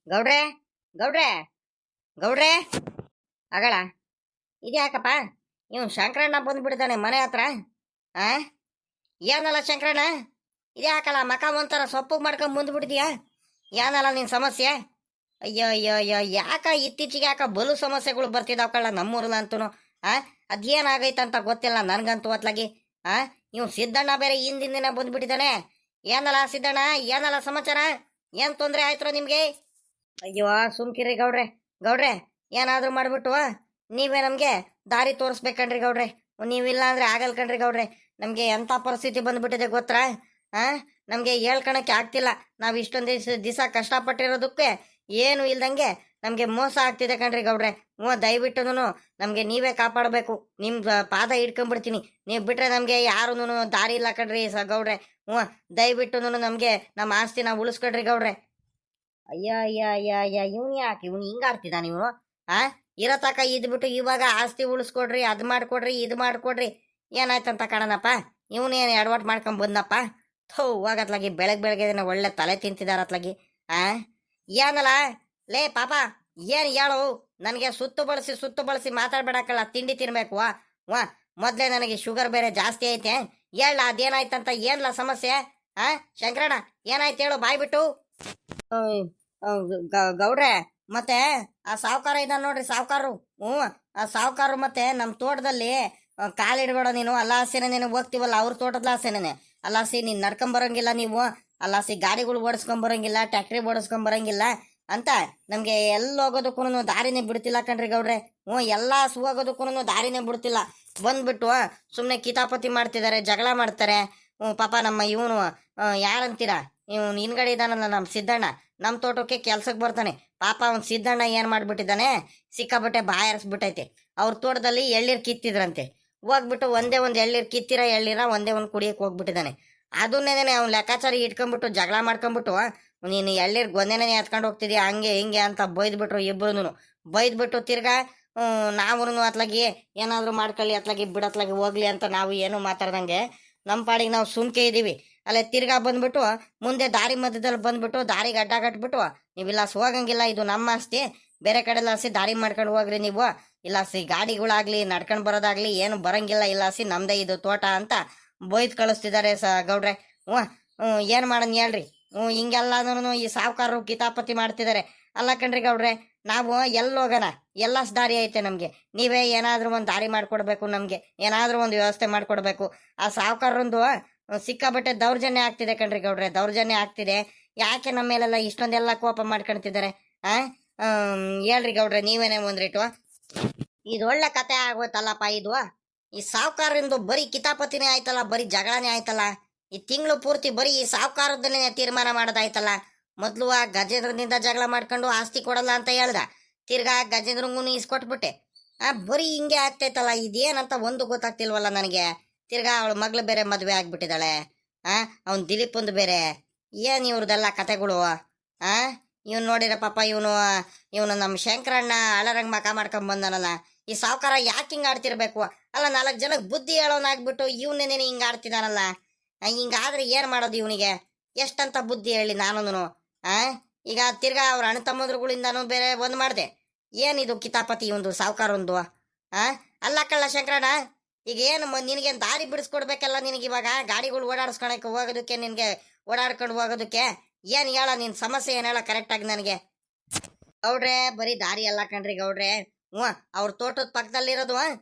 ಗೌಡ್ರೆ ಗೌಡ್ರೆ ಗೌಡ್ರೆ ಅಗಳ ಇದ್ಯಾಕಪ್ಪ ಇವ್ನು ಶಂಕರಣ್ಣ ಬಂದ್ಬಿಡ್ತಾನೆ ಮನೆ ಹತ್ರ? ಆ ಏನಲ್ಲ ಶಂಕರಣ್ಣ, ಇದ್ಯಾಕಲ್ಲ ಮಕ ಒಂಥರ ಸೊಪ್ಪಗೆ ಮಾಡ್ಕೊಂಡು ಬಂದ್ಬಿಡ್ತೀಯ? ಏನಲ್ಲ ನಿನ್ನ ಸಮಸ್ಯೆ? ಅಯ್ಯೋ ಅಯ್ಯೋ ಅಯ್ಯೋ, ಯಾಕ ಇತ್ತೀಚೆಗೆ ಯಾಕ ಬಲು ಸಮಸ್ಯೆಗಳು ಬರ್ತಿದ್ದಾವಕಲ್ಲ ನಮ್ಮೂರಲ್ಲ ಅಂತೂ. ಅದೇನಾಗೈತಂತ ಗೊತ್ತಿಲ್ಲ ನನಗಂತೂ ಅತ್ಲಾಗಿ. ಇವ್ ಸಿದ್ದಣ್ಣ ಬೇರೆ ಹಿಂದಿನ ದಿನ ಬಂದ್ಬಿಟ್ಟಿದ್ದಾನೆ. ಏನಲ್ಲ ಸಿದ್ದಣ್ಣ, ಏನಲ್ಲ ಸಮಾಚಾರ? ಏನು ತೊಂದರೆ ಆಯ್ತು ನಿಮಗೆ? ಅಯ್ಯೋ ಸುಮ್ಕಿರಿ ಗೌಡ್ರೆ ಏನಾದರೂ ಮಾಡ್ಬಿಟ್ಟು ನೀವೇ ನಮಗೆ ದಾರಿ ತೋರಿಸ್ಬೇಕಣ್ರಿ ಗೌಡ್ರೆ. ನೀವಿಲ್ಲ ಅಂದರೆ ಆಗಲ್ ಕಣ್ರಿ ಗೌಡ್ರೆ, ನಮಗೆ ಎಂಥ ಪರಿಸ್ಥಿತಿ ಬಂದ್ಬಿಟ್ಟಿದೆ ಗೊತ್ತಾ? ನಮಗೆ ಹೇಳ್ಕೊಳಕ್ಕೆ ಆಗ್ತಿಲ್ಲ, ನಾವು ಇಷ್ಟೊಂದು ದಿವಸ ಕಷ್ಟಪಟ್ಟಿರೋದಕ್ಕೆ ಏನು ಇಲ್ದಂಗೆ ನಮಗೆ ಮೋಸ ಆಗ್ತಿದೆ ಕಣ್ರಿ ಗೌಡ್ರೆ. ದಯವಿಟ್ಟು ನಮಗೆ ನೀವೇ ಕಾಪಾಡಬೇಕು, ನಿಮ್ಮ ಪಾದ ಹಿಡ್ಕೊಂಡ್ಬಿಡ್ತೀನಿ, ನೀವು ಬಿಟ್ರೆ ನಮಗೆ ಯಾರೂ ದಾರಿ ಇಲ್ಲ ಕಣ್ರಿ ಗೌಡ್ರೆ. ದಯವಿಟ್ಟು ನಮಗೆ ನಮ್ಮ ಆಸ್ತಿನ ಉಳಿಸ್ಕೊಡ್ರಿ ಗೌಡ್ರೆ. ಅಯ್ಯ ಅಯ್ಯ ಅಯ್ಯ ಅಯ್ಯ, ಇವನು ಯಾಕೆ ಇವನು ಹಿಂಗಾಡ್ತಿದ್ದಾನೆ ಇವನು? ಇರೋ ತಕ ಇದ್ಬಿಟ್ಟು ಇವಾಗ ಆಸ್ತಿ ಉಳಿಸ್ಕೊಡ್ರಿ, ಅದು ಮಾಡ್ಕೊಡ್ರಿ, ಇದು ಮಾಡ್ಕೊಡ್ರಿ, ಏನಾಯ್ತಂತ ಕಾಣನಪ್ಪ. ಇವನೇನು ಎಡವಟ್ ಮಾಡ್ಕೊಂಡ್ ಬಂದಪ್ಪ. ಹೋಗತ್ಲಾಗಿ ಬೆಳಗ್ಗೆ ಒಳ್ಳೆ ತಲೆ ತಿಂತಿದಾರತ್ಲಾಗಿ. ಏನಲ್ಲ ಲೇ ಪಾಪ, ಏನು ಹೇಳು ನನಗೆ? ಸುತ್ತು ಬಳಸಿ ಮಾತಾಡ್ಬೇಡಕ್ಕಲ್ಲ, ತಿಂಡಿ ತಿನ್ಬೇಕು. ಮೊದಲೇ ನನಗೆ ಶುಗರ್ ಬೇರೆ ಜಾಸ್ತಿ ಐತೆ. ಹೇಳ ಅದೇನಾಯ್ತಂತ, ಏನ್ಲ ಸಮಸ್ಯೆ? ಶಂಕರಣ್ಣ ಏನಾಯ್ತು ಹೇಳು ಬಾಯ್ಬಿಟ್ಟು. ಗೌಡ್ರೆ, ಮತ್ತೆ ಆ ಸಾವುಕಾರ ಇದ್ದಾನೆ ನೋಡ್ರಿ, ಸಾವುಕಾರು. ಆ ಸಾವುಕಾರು ಮತ್ತೆ ನಮ್ಮ ತೋಟದಲ್ಲಿ ಕಾಲಿಡ್ಬೇಡ ನೀನು, ಅಲ್ಲಾಸೇನೆ ನೀನು ಹೋಗ್ತೀವಲ್ಲ ಅವ್ರ ತೋಟದ ಆಸೆನೆ, ಅಲ್ಲಾಸಿ ನೀನು ನಡ್ಕೊಂಬರಂಗಿಲ್ಲ, ನೀವು ಅಲ್ಲಾಸಿ ಗಾಡಿಗಳು ಓಡಿಸ್ಕೊಂಬರಂಗಿಲ್ಲ, ಟ್ಯಾಕ್ಟ್ರಿ ಓಡಿಸ್ಕೊಂಬರಂಗಿಲ್ಲ ಅಂತ ನಮಗೆ ಎಲ್ಲ ಹೋಗೋದಕ್ಕೂ ದಾರಿನೇ ಬಿಡ್ತಿಲ್ಲ ಕಣ್ರಿ ಗೌಡ್ರೆ. ಎಲ್ಲ ಹೋಗೋದಕ್ಕೂ ದಾರಿನೇ ಬಿಡ್ತಿಲ್ಲ. ಬಂದ್ಬಿಟ್ಟು ಸುಮ್ಮನೆ ಕಿತಾಪತಿ ಮಾಡ್ತಿದ್ದಾರೆ, ಜಗಳ ಮಾಡ್ತಾರೆ. ಪಾಪ ನಮ್ಮ ಇವನು ಯಾರಂತೀರಾ, ಇವನು ಹಿಂದ್ಗಡೆ ಇದ್ದಾನಲ್ಲ ನಮ್ಮ ಸಿದ್ದಣ್ಣ, ನಮ್ಮ ತೋಟಕ್ಕೆ ಕೆಲ್ಸಕ್ಕೆ ಬರ್ತಾನೆ. ಪಾಪ ಅವ್ನು ಸಿದ್ದಣ್ಣ ಏನು ಮಾಡಿಬಿಟ್ಟಿದ್ದಾನೆ, ಸಿಕ್ಕಾಬಟ್ಟೆ ಬಾಯರ್ಸ್ಬಿಟ್ಟೈತೆ. ಅವ್ರ ತೋಟದಲ್ಲಿ ಎಳ್ಳೀರು ಕಿತ್ತಿದ್ರಂತೆ. ಹೋಗ್ಬಿಟ್ಟು ಒಂದೇ ಒಂದು ಎಳ್ನೀರು ಕಿತ್ತಿರ ಎಳ್ನೀರ ಒಂದೇ ಒಂದು ಕುಡಿಯಕ್ಕೆ ಹೋಗ್ಬಿಟ್ಟಿದ್ದಾನೆ. ಅದನ್ನೇನೆ ಅವ್ನು ಲೆಕ್ಕಾಚಾರ ಇಟ್ಕೊಂಡ್ಬಿಟ್ಟು ಜಗಳ ಮಾಡ್ಕೊಂಡ್ಬಿಟ್ಟು ನೀನು ಎಳ್ನೀರು ಗೊಂದೆನೇ ಎತ್ಕೊಂಡು ಹೋಗ್ತಿದ್ಯಾ ಹಂಗೆ ಹಿಂಗೆ ಅಂತ ಬೈದ್ಬಿಟ್ರು ಇಬ್ಬರು. ಬೈದ್ಬಿಟ್ಟು ತಿರ್ಗಾ ನಾವು ಅತ್ಲಾಗಿ ಏನಾದರೂ ಮಾಡ್ಕೊಳ್ಳಿ ಅತ್ಲಾಗಿ ಬಿಡತ್ಲಾಗಿ ಹೋಗ್ಲಿ ಅಂತ ನಾವು ಏನು ಮಾತಾಡ್ದಂಗೆ ನಮ್ಮ ಪಾಡಿಗೆ ನಾವು ಸುಮ್ಕೆ ಇದ್ದೀವಿ. ಅಲ್ಲೇ ತಿರ್ಗಾ ಬಂದ್ಬಿಟ್ಟು ಮುಂದೆ ದಾರಿ ಮಧ್ಯದಲ್ಲಿ ಬಂದ್ಬಿಟ್ಟು ದಾರಿಗೆ ಅಡ್ಡ ಕಟ್ಬಿಟ್ಟು ನೀವಿಲ್ಲ ಹೋಗಂಗಿಲ್ಲ, ಇದು ನಮ್ಮ ಆಸ್ತಿ, ಬೇರೆ ಕಡೆ ಲಾಸಿ ದಾರಿ ಮಾಡ್ಕೊಂಡು ಹೋಗ್ರಿ ನೀವು, ಇಲ್ಲ ಗಾಡಿಗಳಾಗ್ಲಿ ನಡ್ಕೊಂಡು ಬರೋದಾಗ್ಲಿ ಏನು ಬರಂಗಿಲ್ಲ, ಇಲ್ಲ ನಮ್ದೇ ಇದು ತೋಟ ಅಂತ ಬೈದ್ ಕಳಿಸ್ತಿದ್ದಾರೆ ಗೌಡ್ರೆ. ಏನು ಮಾಡೋಣ ಹೇಳ್ರಿ. ಹಿಂಗೆಲ್ಲನೂ ಈ ಸಾವುಕಾರರು ಕಿತಾಪತಿ ಮಾಡ್ತಿದ್ದಾರೆ. ಅಲ್ಲ ಕಣ್ರಿ ಗೌಡ್ರೆ, ನಾವು ಹೋಗೋಣ, ಎಲ್ಲ ದಾರಿ ಐತೆ ನಮಗೆ, ನೀವೇ ಏನಾದರೂ ಒಂದು ದಾರಿ ಮಾಡ್ಕೊಡ್ಬೇಕು, ನಮಗೆ ಏನಾದರೂ ಒಂದು ವ್ಯವಸ್ಥೆ ಮಾಡ್ಕೊಡ್ಬೇಕು. ಆ ಸಾವುಕಾರರೊಂದು ಸಿಕ್ಕಾಬಟ್ಟೆ ದೌರ್ಜನ್ಯ ಆಗ್ತಿದೆ ಕಣ್ರಿ ಗೌಡ್ರೆ, ದೌರ್ಜನ್ಯ ಆಗ್ತಿದೆ. ಯಾಕೆ ನಮ್ಮ ಮೇಲೆಲ್ಲ ಇಷ್ಟೊಂದೆಲ್ಲ ಕೋಪ ಮಾಡ್ಕೊಳ್ತಿದ್ದಾರೆ? ಹೇಳ್ರಿ ಗೌಡ್ರೆ, ನೀವೇನೇ ಒಂದ್ರಿಟ್ಟು. ಇದು ಒಳ್ಳೆ ಕತೆ ಆಗೋಯ್ತಲ್ಲಪ್ಪ ಇದು. ಈ ಸಾವುಕಾರರಿಂದ ಬರೀ ಕಿತಾಪತಿನೇ ಆಯ್ತಲ್ಲ, ಬರೀ ಜಗಳನೇ ಆಯ್ತಲ್ಲ. ಈ ತಿಂಗಳು ಪೂರ್ತಿ ಬರೀ ಈ ಸಾವುಕಾರದನ್ನೇ ತೀರ್ಮಾನ ಮಾಡೋದಾಯ್ತಲ್ಲ. ಮೊದಲು ಆ ಗಜೇಂದ್ರನಿಂದ ಜಗಳ ಮಾಡ್ಕೊಂಡು ಆಸ್ತಿ ಕೊಡಲ್ಲ ಅಂತ ಹೇಳ್ದ, ತಿರ್ಗಾ ಗಜೇಂದ್ರಂಗೂ ಇಸ್ಕೊಟ್ಬಿಟ್ಟೆ. ಬರೀ ಹಿಂಗೆ ಆಗ್ತೈತಲ್ಲ, ಇದೇನಂತ ಒಂದು ಗೊತ್ತಾಗ್ತಿಲ್ವಲ್ಲ ನನಗೆ. ತಿರ್ಗಾ ಅವಳ ಮಗಳು ಬೇರೆ ಮದುವೆ ಆಗ್ಬಿಟ್ಟಿದ್ದಾಳೆ. ಅವ್ನು ದಿಲೀಪ್ ಒಂದು ಬೇರೆ. ಏನು ಇವ್ರದೆಲ್ಲ ಕತೆಗಳು? ಇವನು ನೋಡಿರ ಪಾಪ, ಇವನು ನಮ್ಮ ಶಂಕರಣ್ಣ ಅಳರಂಗ್ ಮಕ ಮಾಡ್ಕೊಂಡ್ ಬಂದನಲ್ಲ. ಈ ಸಾವುಕಾರ ಯಾಕೆ ಹಿಂಗೆ ಆಡ್ತಿರ್ಬೇಕು? ಅಲ್ಲ, 4 ಜನಕ್ಕೆ ಬುದ್ಧಿ ಹೇಳೋನಾಗ್ಬಿಟ್ಟು ಇವನೇನೇನು ಹಿಂಗೆ ಆಡ್ತಿದಾನಲ್ಲ. ಹಿಂಗಾದ್ರೆ ಏನು ಮಾಡೋದು ಇವನಿಗೆ? ಎಷ್ಟಂತ ಬುದ್ಧಿ ಹೇಳಿ ನಾನು. ಈಗ ತಿರ್ಗಾ ಅವ್ರ ಅಣ್ಣ ತಮ್ಮದ್ರುಗಳಿಂದನೂ ಬೇರೆ ಒಂದು ಮಾಡಿದೆ. ಏನಿದು ಕಿತಾಪತಿ ಒಂದು ಸಾವುಕಾರೊಂದು? ಅಲ್ಲ ಕಳ್ಳ ಶಂಕರಣ್ಣ, ಈಗ ಏನು ನಿನಗೇನು ದಾರಿ ಬಿಡಿಸ್ಕೊಡ್ಬೇಕಲ್ಲ ನಿನಗೆ ಇವಾಗ ಗಾಡಿಗಳು ಓಡಾಡಿಸ್ಕೊಳಕ್ಕೆ ಹೋಗೋದಕ್ಕೆ, ನಿನಗೆ ಓಡಾಡ್ಕೊಂಡು ಹೋಗೋದಕ್ಕೆ ಏನು ಹೇಳ, ನಿನ್ನ ಸಮಸ್ಯೆ ಏನು ಹೇಳ ಕರೆಕ್ಟಾಗಿ ನನಗೆ. ಗೌಡ್ರೆ, ಬರೀ ದಾರಿ ಎಲ್ಲ ಕಣ್ರಿ ಗೌಡ್ರೆ. ಅವ್ರ ತೋಟದ ಪಕ್ಕದಲ್ಲಿರೋದು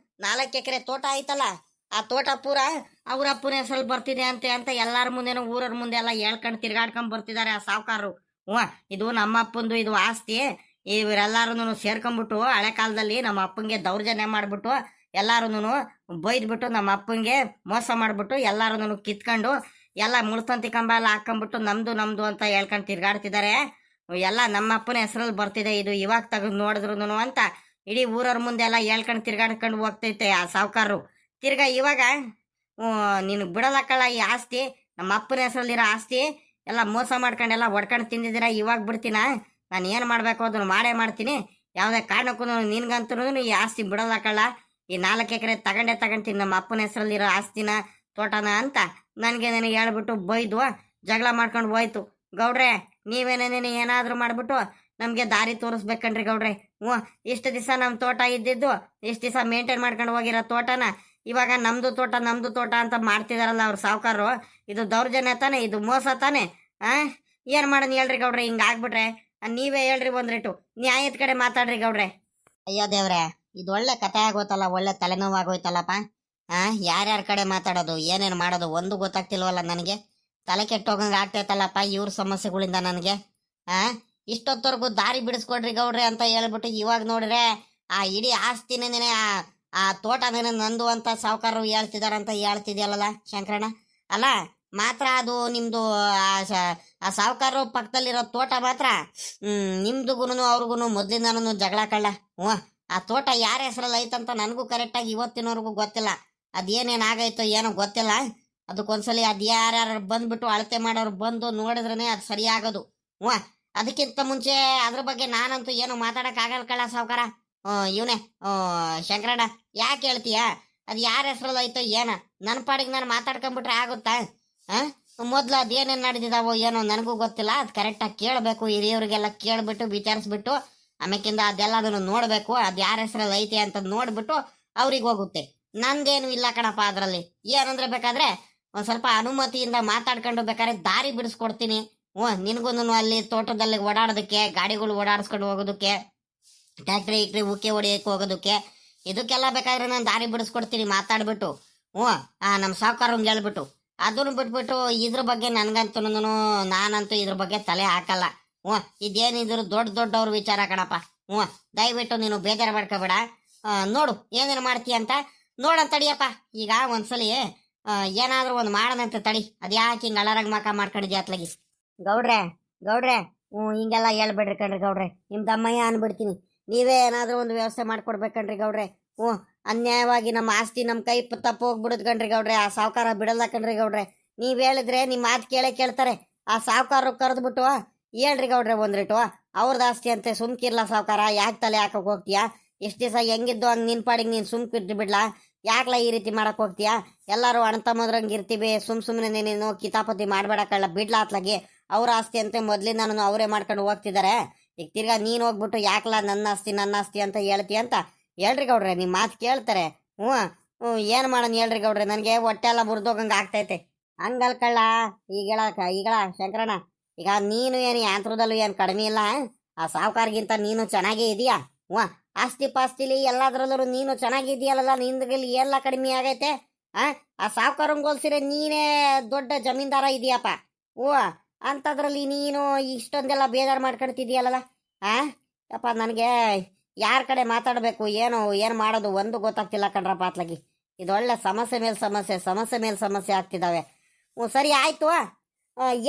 4 ಎಕರೆ ತೋಟ ಆಯ್ತಲ್ಲ, ಆ ತೋಟ ಪೂರ ಅವ್ರ ಅಪ್ಪನ ಹೆಸರಲ್ಲಿ ಬರ್ತಿದೆ ಅಂತ ಎಲ್ಲಾರ ಮುಂದೆನೋ ಊರವ್ರ ಮುಂದೆ ಎಲ್ಲ ಹೇಳ್ಕೊಂಡು ತಿರ್ಗಾಡ್ಕೊಂಡ್ ಬರ್ತಿದ್ದಾರೆ ಆ ಸಾವುಕಾರರು. ಇದು ನಮ್ಮ ಅಪ್ಪಂದು, ಇದು ಆಸ್ತಿ. ಇವರೆಲ್ಲಾರು ಸೇರ್ಕೊಂಡ್ಬಿಟ್ಟು ಹಳೆ ಕಾಲದಲ್ಲಿ ನಮ್ಮ ಅಪ್ಪಂಗೆ ದೌರ್ಜನ್ಯ ಮಾಡ್ಬಿಟ್ಟು ಎಲ್ಲಾರು ಬೈದ್ಬಿಟ್ಟು ನಮ್ಮ ಅಪ್ಪಂಗೆ ಮೋಸ ಮಾಡ್ಬಿಟ್ಟು ಎಲ್ಲಾರು ಕಿತ್ಕೊಂಡು ಎಲ್ಲ ಮುಳ್ತಂತಿ ಕಂಬ ಎಲ್ಲ ಹಾಕೊಂಡ್ಬಿಟ್ಟು ನಮ್ದು ಅಂತ ಹೇಳ್ಕೊಂಡು ತಿರ್ಗಾಡ್ತಿದ್ದಾರೆ. ಎಲ್ಲ ನಮ್ಮ ಅಪ್ಪನ ಹೆಸರಲ್ಲಿ ಬರ್ತಿದೆ ಇದು, ಇವಾಗ ತೆಗೆದು ನೋಡಿದ್ರು ಅಂತ ಇಡೀ ಊರವ್ರ ಮುಂದೆ ಎಲ್ಲ ಹೇಳ್ಕೊಂಡು ತಿರ್ಗಾಡ್ಕೊಂಡು ಹೋಗ್ತೈತೆ ಆ ಸಾವುಕಾರರು. ತಿರ್ಗಾ ಇವಾಗ ನೀನು ಬಿಡಲಕ್ಕಲ್ಲ ಈ ಆಸ್ತಿ, ನಮ್ಮ ಅಪ್ಪನ ಹೆಸರಲ್ಲಿರೋ ಆಸ್ತಿ ಎಲ್ಲ ಮೋಸ ಮಾಡ್ಕೊಂಡೆಲ್ಲ ಹೊಡ್ಕೊಂಡು ತಿಂದಿದ್ದೀರ. ಇವಾಗ ಬಿಡ್ತೀನ? ನಾನು ಏನು ಮಾಡಬೇಕು ಅದನ್ನು ಮಾಡೇ ಮಾಡ್ತೀನಿ. ಯಾವುದೇ ಕಾರಣಕ್ಕೂ ನಿನ್ಗಂತೂ ಈ ಆಸ್ತಿ ಬಿಡಲಕ್ಕಲ್ಲ. ಈ 4 ಎಕರೆ ತಗೊಂಡ್ತೀನಿ ನಮ್ಮ ಅಪ್ಪನ ಹೆಸರಲ್ಲಿರೋ ಆಸ್ತಿನ, ತೋಟನ ಅಂತ ನನಗೆ ಹೇಳ್ಬಿಟ್ಟು ಬೈದು ಜಗಳ ಮಾಡ್ಕೊಂಡು ಹೋಯ್ತು. ಗೌಡ್ರೆ, ನೀವೇನೇನೇನು ಏನಾದರೂ ಮಾಡಿಬಿಟ್ಟು ನಮಗೆ ದಾರಿ ತೋರಿಸ್ಬೇಕನ್ರಿ ಗೌಡ್ರೆ. ಇಷ್ಟು ದಿವಸ ನಮ್ಮ ತೋಟ ಇದ್ದಿದ್ದು, ಇಷ್ಟು ದಿವಸ ಮೇಂಟೈನ್ ಮಾಡ್ಕೊಂಡು ಹೋಗಿರೋ ತೋಟನ ಇವಾಗ ನಮ್ದು ತೋಟ ಅಂತ ಮಾಡ್ತಿದಾರಲ್ಲ ಅವ್ರು ಸಾವುಕಾರರು. ಇದು ದೌರ್ಜನ್ಯ ತಾನೆ, ಇದು ಮೋಸ ತಾನೆ. ಏನು ಮಾಡೋಣ ಹೇಳ್ರಿ ಗೌಡ್ರೆ, ಹಿಂಗೆ ಆಗ್ಬಿಟ್ರೆ? ನೀವೇ ಹೇಳ್ರಿ ಒಂದ್ರೇಟು, ನ್ಯಾಯದ ಕಡೆ ಮಾತಾಡ್ರಿ ಗೌಡ್ರೆ. ಅಯ್ಯೋ ದೇವ್ರೆ, ಇದು ಒಳ್ಳೆ ಕತೆ ಆಗೋಯ್ತಲ್ಲ, ಒಳ್ಳೆ ತಲೆನೋವು ಆಗೋಯ್ತಲ್ಲಪ್ಪ. ಯಾರ್ಯಾರ ಕಡೆ ಮಾತಾಡೋದು, ಏನೇನು ಮಾಡೋದು ಒಂದು ಗೊತ್ತಾಗ್ತಿಲ್ವಲ್ಲ ನನಗೆ. ತಲೆ ಕೆಟ್ಟೋಗಂಗೆ ಆಗ್ತೈತಲ್ಲಪ್ಪ ಇವ್ರ ಸಮಸ್ಯೆಗಳಿಂದ ನನಗೆ. ಇಷ್ಟೊತ್ತವರೆಗೂ ದಾರಿ ಬಿಡಿಸ್ಕೊಡ್ರಿ ಗೌಡ್ರೆ ಅಂತ ಹೇಳ್ಬಿಟ್ಟು ಇವಾಗ ನೋಡ್ರೆ ಆ ಇಡೀ ಆಸ್ತಿನೇನೆ ಆ ತೋಟನೇನೆ ನಂದು ಅಂತ ಸಾವುಕಾರರು ಹೇಳ್ತಿದಾರಂತ ಹೇಳ್ತಿದ್ಯಲ್ಲ ಶಂಕರಣ್ಣ. ಅಲ್ಲ, ಮಾತ್ರ ಅದು ನಿಮ್ದು ಆ ಸಾವುಕಾರರು ಪಕ್ಕದಲ್ಲಿರೋ ತೋಟ ಮಾತ್ರ ನಿಮ್ದುಗುನು ಅವ್ರಿಗೂ ಮೊದ್ಲಿಂದಾನು ಜಗಳ ಕಳ್ಳ. ಆ ತೋಟ ಯಾರ ಹೆಸರಲ್ಲಿ ಐತಂತ ನನಗೂ ಕರೆಕ್ಟಾಗಿ ಇವತ್ತಿನವರೆಗೂ ಗೊತ್ತಿಲ್ಲ. ಅದೇನೇನಾಗೈತೋ ಏನೋ ಗೊತ್ತಿಲ್ಲ. ಅದಕ್ಕೊಂದ್ಸಲಿ ಅದು ಯಾರ್ಯಾರು ಬಂದ್ಬಿಟ್ಟು ಅಳತೆ ಮಾಡೋರು ಬಂದು ನೋಡಿದ್ರೇ ಅದು ಸರಿಯಾಗೋದು. ಅದಕ್ಕಿಂತ ಮುಂಚೆ ಅದ್ರ ಬಗ್ಗೆ ನಾನಂತೂ ಏನು ಮಾತಾಡೋಕ್ಕಾಗಲ್ಲ ಕಳ್ಳ ಸಾವುಕಾರ. ಇವನೇ ಶಂಕರಣ್ಣ, ಯಾಕೆ ಹೇಳ್ತೀಯ? ಅದು ಯಾರ ಹೆಸರಲ್ಲಿ ಐತೋ ಏನ, ನನ್ನ ಪಾಡಿಗೆ ನಾನು ಮಾತಾಡ್ಕೊಂಡ್ಬಿಟ್ರೆ ಆಗುತ್ತಾ? ಮೊದ್ಲು ಅದೇನೇನು ನಡೆದಿದ್ದಾವೋ ಏನೋ ನನಗೂ ಗೊತ್ತಿಲ್ಲ. ಅದು ಕರೆಕ್ಟಾಗಿ ಕೇಳಬೇಕು, ಹಿರಿಯವ್ರಿಗೆಲ್ಲ ಕೇಳ್ಬಿಟ್ಟು ವಿಚಾರಿಸ್ಬಿಟ್ಟು ಆಮೇಕಿಂದ ಅದೆಲ್ಲ ಅದನ್ನು ನೋಡಬೇಕು. ಅದು ಯಾರ ಹೆಸರಲ್ಲಿ ಐತೆ ಅಂತ ನೋಡ್ಬಿಟ್ಟು ಅವ್ರಿಗೆ ಹೋಗುತ್ತೆ. ನಂದೇನು ಇಲ್ಲ ಕಣಪ್ಪ ಅದರಲ್ಲಿ. ಏನಂದ್ರೆ ಬೇಕಾದ್ರೆ ಒಂದು ಸ್ವಲ್ಪ ಅನುಮತಿಯಿಂದ ಮಾತಾಡ್ಕೊಂಡು ಬೇಕಾದ್ರೆ ದಾರಿ ಬಿಡಿಸ್ಕೊಡ್ತೀನಿ. ನಿನಗೂ ಅಲ್ಲಿ ತೋಟದಲ್ಲಿ ಓಡಾಡೋದಕ್ಕೆ, ಗಾಡಿಗಳು ಓಡಾಡಿಸ್ಕೊಂಡು ಹೋಗೋದಕ್ಕೆ, ಟ್ಯಾಕ್ಟ್ರಿ ಉಕ್ಕೆ ಹೊಡಿಯಕ್ಕೆ ಹೋಗೋದಕ್ಕೆ, ಇದಕ್ಕೆಲ್ಲ ಬೇಕಾದ್ರೆ ನಾನು ದಾರಿ ಬಿಡಿಸ್ಕೊಡ್ತೀನಿ ಮಾತಾಡ್ಬಿಟ್ಟು. ನಮ್ಮ ಸಾವುಕಾರಂಗೆ ಹೇಳ್ಬಿಟ್ಟು ಅದನ್ನು ಬಿಟ್ಬಿಟ್ಟು ಇದ್ರ ಬಗ್ಗೆ ನನಗಂತೂ ನಾನಂತೂ ಇದ್ರ ಬಗ್ಗೆ ತಲೆ ಹಾಕಲ್ಲ. ಇದೇನಿದ್ರು ದೊಡ್ಡವ್ರ ವಿಚಾರ ಕಣಪ್ಪ. ದಯವಿಟ್ಟು ನೀನು ಬೇಜಾರು ಮಾಡ್ಕೋಬೇಡ. ನೋಡು ಏನೇನು ಮಾಡ್ತೀಯ ಅಂತ ನೋಡಂತಡಿಯಪ್ಪ. ಈಗ ಒಂದ್ಸಲಿ ಏನಾದ್ರೂ ಒಂದು ಮಾಡದಂತೆ ತಡಿ. ಅದ್ಯಾಕೆ ಹಿಂಗೆ ಅಳರಂಗ್ ಮಕ ಮಾಡ್ಕೊಂಡಿದ್ಯಾ ಅತ್ಲಾಗಿ? ಗೌಡ್ರೆ ಹಿಂಗೆಲ್ಲ ಹೇಳ್ಬೇಡ್ರಿ ಕಣ್ರಿ ಗೌಡ್ರೆ. ನಿಮ್ಮ ದಮ್ಮಯ್ಯ ಅನ್ಬಿಡ್ತೀನಿ. ನೀವೇ ಏನಾದರೂ ಒಂದು ವ್ಯವಸ್ಥೆ ಮಾಡ್ಕೊಡ್ಬೇಕನ್ರಿ ಗೌಡ್ರೆ. ಅನ್ಯಾಯವಾಗಿ ನಮ್ಮ ಆಸ್ತಿ ನಮ್ಮ ಕೈ ತಪ್ಪು ಹೋಗ್ಬಿಡುದ್ ಕಣ್ರಿ ಗೌಡ್ರೆ. ಆ ಸಾವುಕಾರ ಬಿಡಲ್ಲ ಕಣ್ರಿ ಗೌಡ್ರೆ. ನೀವ್ ಹೇಳಿದ್ರೆ ನಿಮ್ ಮಾತು ಕೇಳ್ತಾರೆ. ಆ ಸಾವುಕಾರ ಕರೆದ್ಬಿಟ್ಟು ಹೇಳ್ರಿ ಗೌಡ್ರೆ ಒಂದ್ರಿಟ್ಟು ಅವ್ರದ್ದು ಆಸ್ತಿ ಅಂತೆ, ಸುಮ್ಕಿರ್ಲ ಸಾವುಕಾರ, ಯಾಕೆ ತಲೆ ಹಾಕಕ್ ಹೋಗ್ತೀಯಾ? ಇಷ್ಟ ದಿವಸ ಹೆಂಗಿದ್ದು ಹಂಗ್ ನಿನ್ ಪಾಡಿಗೆ ನೀನ್ ಸುಮ್ಕಿಟ್ಟು ಬಿಡ್ಲಾ? ಯಾಕ್ಲ ಈ ರೀತಿ ಮಾಡಕ್ ಹೋಗ್ತೀಯಾ? ಎಲ್ಲಾರು ಅಣ್ಣ ತಮ್ಮದ್ರಂಗ್ ಇರ್ತೀವಿ, ಸುಮ್ನೆ ನೀನು ಕಿತಾಪತಿ ಮಾಡ್ಬೇಡ ಕಳ್ಳ, ಬಿಡ್ಲಾ ಅತ್ಲಾಗಿ. ಅವ್ರ ಆಸ್ತಿ ಅಂತೆ ಮೊದ್ಲಿಂದ ಅವರೇ ಮಾಡ್ಕೊಂಡು ಹೋಗ್ತಿದ್ದಾರೆ. ಈಗ ತಿರ್ಗಾ ನೀನ್ ಹೋಗ್ಬಿಟ್ಟು ಯಾಕ್ಲ ನನ್ನ ಆಸ್ತಿ ಅಂತ ಹೇಳ್ತಿ ಅಂತ ಹೇಳ್ರಿ ಗೌಡ್ರೆ. ನಿಮ್ ಮಾತು ಕೇಳ್ತಾರೆ. ಏನ್ ಮಾಡೋಣ ಹೇಳ್ರಿ ಗೌಡ್ರೆ, ನನ್ಗೆ ಹೊಟ್ಟೆ ಎಲ್ಲ ಮುರಿದೋಗಂಗ ಆಗ್ತೈತೆ. ಹಂಗಲ್ ಕಳ್ಳ, ಈಗಳ ಶಂಕರಣ್ಣ, ಈಗ ನೀನು ಏನು ಯಾಂತ್ರದಲ್ಲೂ ಏನ್ ಕಡಿಮೆ ಇಲ್ಲ. ಆ ಸಾವುಕಾರ್ಗಿಂತ ನೀನು ಚೆನ್ನಾಗೇ ಇದೀಯಾ. ಆಸ್ತಿ ಪಾಸ್ತಿಲಿ ಎಲ್ಲಾದ್ರಲ್ಲೂ ನೀನು ಚೆನ್ನಾಗಿದೆಯಲ್ಲ, ನಿಂದ್ರಲ್ಲಿ ಎಲ್ಲ ಕಡಿಮೆ ಆಗೈತೆ. ಆ ಸಾವುಕಾರಂಗ್ ಹೋಲ್ಸಿರೆ ನೀನೇ ದೊಡ್ಡ ಜಮೀನ್ದಾರ ಇದೀಯಪ್ಪ. ಅಂತದ್ರಲ್ಲಿ ನೀನು ಇಷ್ಟೊಂದೆಲ್ಲ ಬೇಜಾರು ಮಾಡ್ಕೊಳ್ತಿದೀಯಲ್ಲ. ಯಪ್ಪ, ನನಗೆ ಯಾರ ಕಡೆ ಮಾತಾಡಬೇಕು ಏನು ಮಾಡೋದು ಒಂದು ಗೊತ್ತಾಗ್ತಿಲ್ಲ ಕಣ್ರಪ್ಪ ಅತ್ಲಾಗಿ. ಇದೊಳ್ಳೆ ಸಮಸ್ಯೆ ಮೇಲೆ ಸಮಸ್ಯೆ ಆಗ್ತಿದ್ದಾವೆ. ಸರಿ ಆಯ್ತು.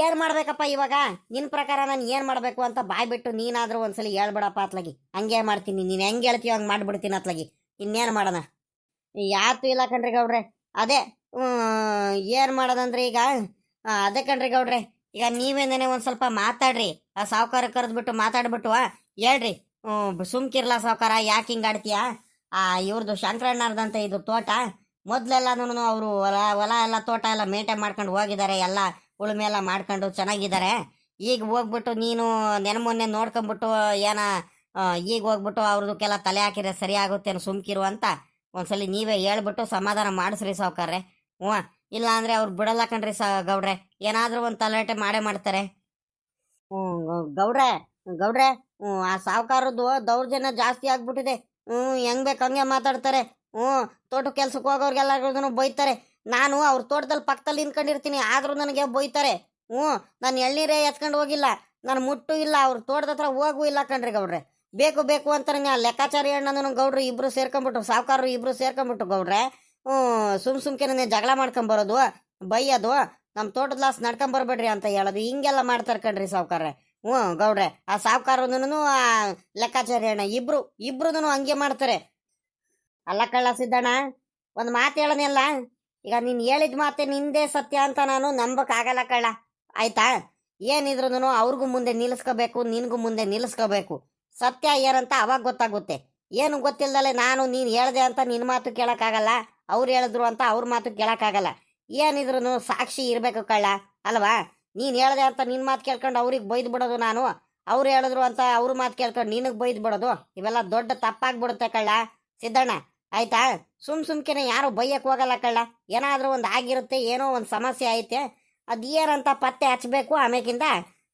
ಏನ್ ಮಾಡ್ಬೇಕಪ್ಪ ಇವಾಗ? ನಿನ್ ಪ್ರಕಾರ ನಾನು ಏನ್ ಮಾಡ್ಬೇಕು ಅಂತ ಬಾಯ್ಬಿಟ್ಟು ನೀನಾದ್ರೂ ಒಂದ್ಸಲಿ ಹೇಳ್ಬಿಡಪ್ಪ ಅತ್ಲಾಗಿ. ಹಂಗೆ ಮಾಡ್ತೀನಿ, ನೀನ್ ಹೆಂಗ್ ಹೇಳ್ತೀವ ಹಂಗ್ ಮಾಡ್ಬಿಡ್ತೀನಿ ಅತ್ಲಾಗಿ. ಇನ್ನೇನ್ ಮಾಡೋಣ? ಯಾತು ಇಲ್ಲ ಕಣ್ರಿ ಗೌಡ್ರೆ. ಅದೇ ಏನ್ ಮಾಡೋದಂದ್ರೆ ಈಗ ಅದೇ ಕಣ್ರಿ ಗೌಡ್ರೆ, ಈಗ ನೀವೇನೇ ಒಂದ್ ಸ್ವಲ್ಪ ಮಾತಾಡ್ರಿ. ಆ ಸಾವುಕಾರ ಕರೆದ್ಬಿಟ್ಟು ಮಾತಾಡ್ಬಿಟ್ಟು ಹೇಳ್ರಿ, ಸುಮ್ಕಿರ್ಲಾ ಸಾವುಕಾರ, ಯಾಕೆ ಹಿಂಗ್ ಆಡ್ತೀಯಾ? ಇವ್ರದ್ದು ಶಂಕರಣ್ಣರ್ದಂತ ಇದು ತೋಟ. ಮೊದ್ಲೆಲ್ಲಾನು ಅವರು ಹೊಲ ಎಲ್ಲ ತೋಟ ಎಲ್ಲ ಮೇಂಟೈನ್ ಮಾಡ್ಕೊಂಡು ಹೋಗಿದ್ದಾರೆ, ಎಲ್ಲ ಉಳುಮೆ ಎಲ್ಲ ಮಾಡ್ಕೊಂಡು ಚೆನ್ನಾಗಿದ್ದಾರೆ. ಈಗ ಹೋಗ್ಬಿಟ್ಟು ನೀನು ಮೊನ್ನೆ ನೋಡ್ಕೊಂಡ್ಬಿಟ್ಟು ಈಗ ಹೋಗ್ಬಿಟ್ಟು ಅವ್ರದಕ್ಕೆಲ್ಲ ತಲೆ ಹಾಕಿದ್ರೆ ಸರಿ ಆಗುತ್ತೇನು, ಸುಮ್ಕಿರು ಅಂತ ಒಂದ್ಸಲಿ ನೀವೇ ಹೇಳ್ಬಿಟ್ಟು ಸಮಾಧಾನ ಮಾಡಿಸ್ರಿ ಸಾವುಕಾರ್ರೆ. ಇಲ್ಲ ಅಂದ್ರೆ ಅವ್ರು ಬಿಡಲ್ಲ ಕಣ್ರಿ ಗೌಡ್ರೆ, ಏನಾದ್ರೂ ಒಂದು ತಲಾಟೆ ಮಾಡೇ ಮಾಡ್ತಾರೆ. ಗೌಡ್ರೆ ಗೌಡ್ರೆ ಆ ಸಾವುಕಾರದ್ದು ದೌರ್ಜನ್ಯ ಜಾಸ್ತಿ ಆಗ್ಬಿಟ್ಟಿದೆ. ಹೆಂಗ್ ಬೇಕು ಹಂಗೆ ಮಾತಾಡ್ತಾರೆ. ತೋಟ ಕೆಲ್ಸಕ್ಕೆ ಹೋಗೋರ್ಗೆಲ್ಲರಿಗೂ ಬೈತಾರೆ. ನಾನು ಅವ್ರ ತೋಟದಲ್ಲಿ ಪಕ್ಕದಲ್ಲಿ ನಿಂತ್ಕೊಂಡಿರ್ತೀನಿ, ಆದ್ರೂ ನನಗೆ ಬೈತಾರೆ. ನಾನು ಎಳ್ನೀರೇ ಎತ್ಕೊಂಡು ಹೋಗಿಲ್ಲ, ನಾನು ಮುಟ್ಟು ಇಲ್ಲ, ಅವ್ರ ತೋಟದ ಹತ್ರ ಹೋಗು ಇಲ್ಲ ಕಣ್ರಿ ಗೌಡ್ರೆ. ಬೇಕು ಅಂತಾನೆ ಆ ಲೆಕ್ಕಾಚಾರಿ ಅಣ್ಣನೂ ಗೌಡ್ರು ಇಬ್ರು ಸೇರ್ಕೊಂಡ್ಬಿಟ್ಟು, ಸಾವುಕಾರರು ಇಬ್ರು ಸೇರ್ಕೊಂಡ್ಬಿಟ್ಟು ಗೌಡ್ರೆ ಸುಮ್ಕೆ ಜಗಳ ಮಾಡ್ಕೊಂಬರೋದು, ಬೈಯೋದು, ನಮ್ಮ ತೋಟದ ಲಾಸ್ ನಡ್ಕೊಂಬರ್ಬೇಡ್ರಿ ಅಂತ ಹೇಳೋದು, ಹಿಂಗೆಲ್ಲ ಮಾಡ್ತಾರೆ ಕಣ್ರಿ ಸಾವುಕಾರ್ರೆ. ಗೌಡ್ರೆ ಆ ಸಾವುಕಾರನು ಆ ಲೆಕ್ಕಾಚಾರಿ ಅಣ್ಣ ಇಬ್ರು ಹಂಗೆ ಮಾಡ್ತಾರೆ. ಅಲ್ಲ ಕಳ್ಳ ಸಿದ್ದಣ್ಣ, ಒಂದು ಮಾತು ಹೇಳನೆಲ್ಲ, ಈಗ ನೀನು ಹೇಳಿದ ಮಾತೆ ನಿಂದೇ ಸತ್ಯ ಅಂತ ನಾನು ನಂಬಕ್ಕಾಗಲ್ಲ ಕಳ್ಳ, ಆಯ್ತಾ? ಏನಿದ್ರು ಅವ್ರಿಗೂ ಮುಂದೆ ನಿಲ್ಲಿಸ್ಕೋಬೇಕು, ನಿನ್ಗೂ ಮುಂದೆ ನಿಲ್ಲಿಸ್ಕೋಬೇಕು. ಸತ್ಯ ಏನಂತ ಅವಾಗ ಗೊತ್ತಾಗುತ್ತೆ. ಏನು ಗೊತ್ತಿಲ್ದಲೆ ನೀನು ಹೇಳ್ದೆ ಅಂತ ನಿನ್ನ ಮಾತು ಕೇಳಕ್ಕಾಗಲ್ಲ, ಅವ್ರು ಹೇಳಿದ್ರು ಅಂತ ಅವ್ರ ಮಾತು ಕೇಳಕ್ಕಾಗಲ್ಲ. ಏನಿದ್ರು ಸಾಕ್ಷಿ ಇರ್ಬೇಕು ಕಳ್ಳ, ಅಲ್ವಾ? ನೀನು ಹೇಳ್ದೆ ಅಂತ ನಿನ್ನ ಮಾತು ಕೇಳ್ಕೊಂಡು ಅವ್ರಿಗೆ ಬೈದು ಬಿಡೋದು, ನಾನು ಅವ್ರು ಹೇಳಿದ್ರು ಅಂತ ಅವ್ರ ಮಾತು ಕೇಳ್ಕೊಂಡು ನಿನಗೆ ಬೈದು ಬಿಡೋದು, ಇವೆಲ್ಲ ದೊಡ್ಡ ತಪ್ಪಾಗ್ಬಿಡುತ್ತೆ ಕಳ್ಳ ಸಿದ್ದಣ್ಣ, ಆಯ್ತಾ? ಸುಮ್ಕೆನೆ ಯಾರು ಬೈಯಕ್ಕೆ ಹೋಗಲ್ಲ ಕಳ್ಳ. ಏನಾದರೂ ಒಂದು ಆಗಿರುತ್ತೆ, ಏನೋ ಒಂದು ಸಮಸ್ಯೆ ಐತೆ, ಅದೇನಂತ ಪತ್ತೆ ಹಚ್ಚಬೇಕು. ಆಮೇಕಿಂದ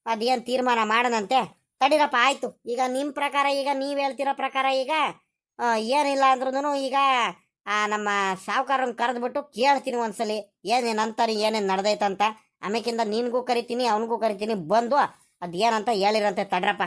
ಅದೇನು ತೀರ್ಮಾನ ಮಾಡೋಣಂತೆ. ತಡೀರಪ್ಪ, ಆಯ್ತು. ಈಗ ನಿಮ್ಮ ಪ್ರಕಾರ, ಈಗ ನೀವು ಹೇಳ್ತಿರೋ ಪ್ರಕಾರ ಈಗ ಏನಿಲ್ಲ ಅಂದ್ರೂ ಈಗ ನಮ್ಮ ಸಾವುಕಾರನ್ ಕರೆದ್ಬಿಟ್ಟು ಕೇಳ್ತೀನಿ ಒಂದ್ಸಲಿ, ಏನೇನು ಅಂತಾರೆ, ಏನೇನು ನಡೆದೈತಂತ. ಆಮೇಕಿಂದ ನಿನ್ಗೂ ಕರಿತೀನಿ, ಅವನಿಗೂ ಕರಿತೀನಿ, ಬಂದು ಅದೇನಂತ ಹೇಳಿರಂತೆ. ತಡ್ರಪ್ಪ.